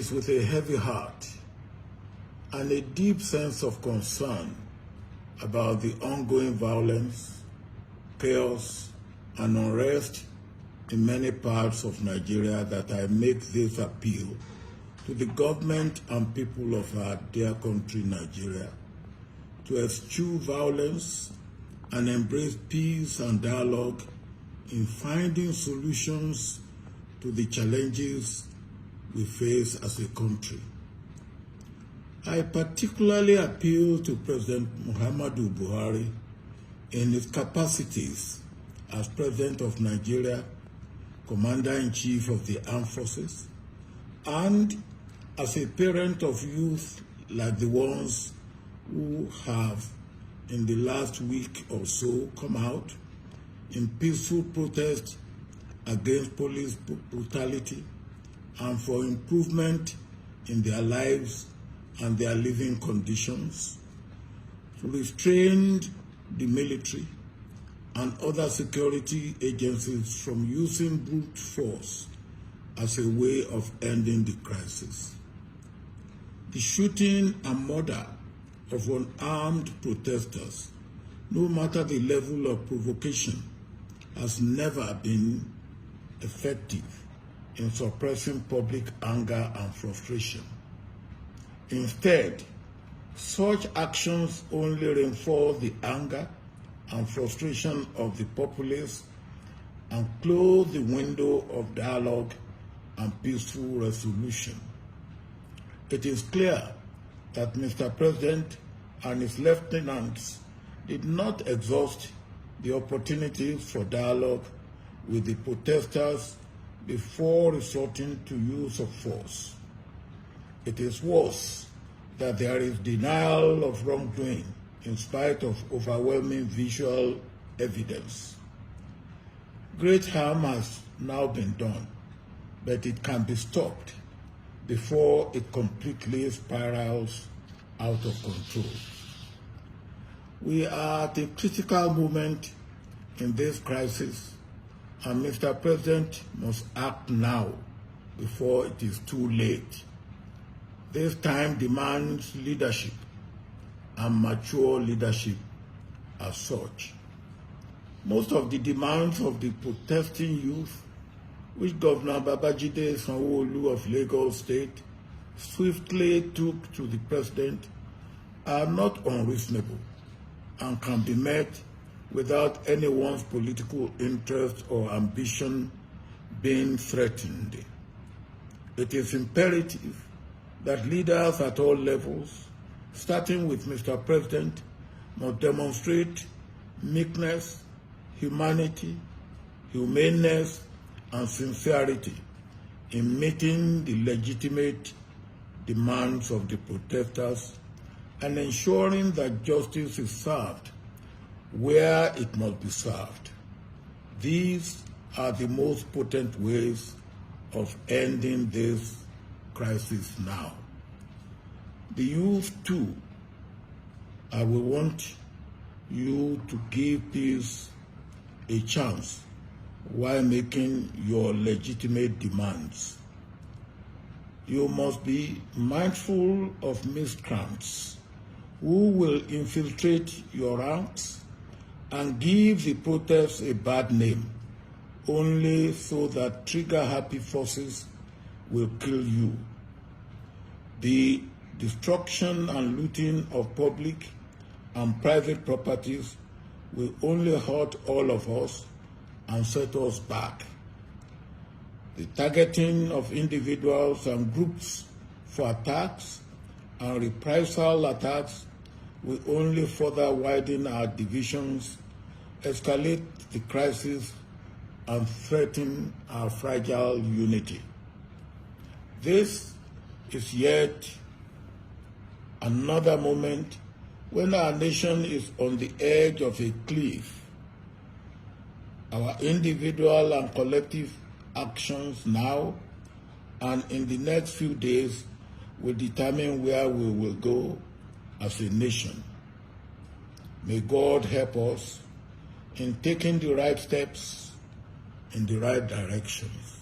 is with a heavy heart and a deep sense of concern about the ongoing violence, chaos, and unrest in many parts of Nigeria that I make this appeal to the government and people of our dear country, Nigeria, to eschew violence and embrace peace and dialogue in finding solutions to the challenges we face as a country. I particularly appeal to President Muhammadu Buhari in his capacities as President of Nigeria, Commander-in-Chief of the Armed Forces, and as a parent of youth like the ones who have in the last week or so come out in peaceful protest against police brutality and for improvement in their lives and their living conditions, to restrain the military and other security agencies from using brute force as a way of ending the crisis. The shooting and murder of unarmed protesters, no matter the level of provocation, has never been effective in suppressing public anger and frustration. Instead, such actions only reinforce the anger and frustration of the populace and close the window of dialogue and peaceful resolution. It is clear that Mr. President and his lieutenants did not exhaust the opportunities for dialogue with the protesters before resorting to use of force. It is worse that there is denial of wrongdoing in spite of overwhelming visual evidence. Great harm has now been done, but it can be stopped before it completely spirals out of control. We are at a critical moment in this crisis, and Mr. President must act now before it is too late. This time demands leadership and mature leadership as such. Most of the demands of the protesting youth, which Governor Babajide Sanwo-Olu of Lagos State swiftly took to the President, are not unreasonable and can be met without anyone's political interest or ambition being threatened. It is imperative that leaders at all levels, starting with Mr. President, must demonstrate meekness, humanity, humaneness, and sincerity in meeting the legitimate demands of the protesters and ensuring that justice is served where it must be served. These are the most potent ways of ending this crisis now. The youth too, I will want you to give peace a chance while making your legitimate demands. You must be mindful of miscreants who will infiltrate your ranks and give the protests a bad name, only so that trigger-happy forces will kill you. The destruction and looting of public and private properties will only hurt all of us and set us back. The targeting of individuals and groups for attacks and reprisal attacks will only further widen our divisions, escalate the crisis, and threaten our fragile unity. This is yet another moment when our nation is on the edge of a cliff. Our individual and collective actions now and in the next few days will determine where we will go as a nation. May God help us in taking the right steps in the right directions.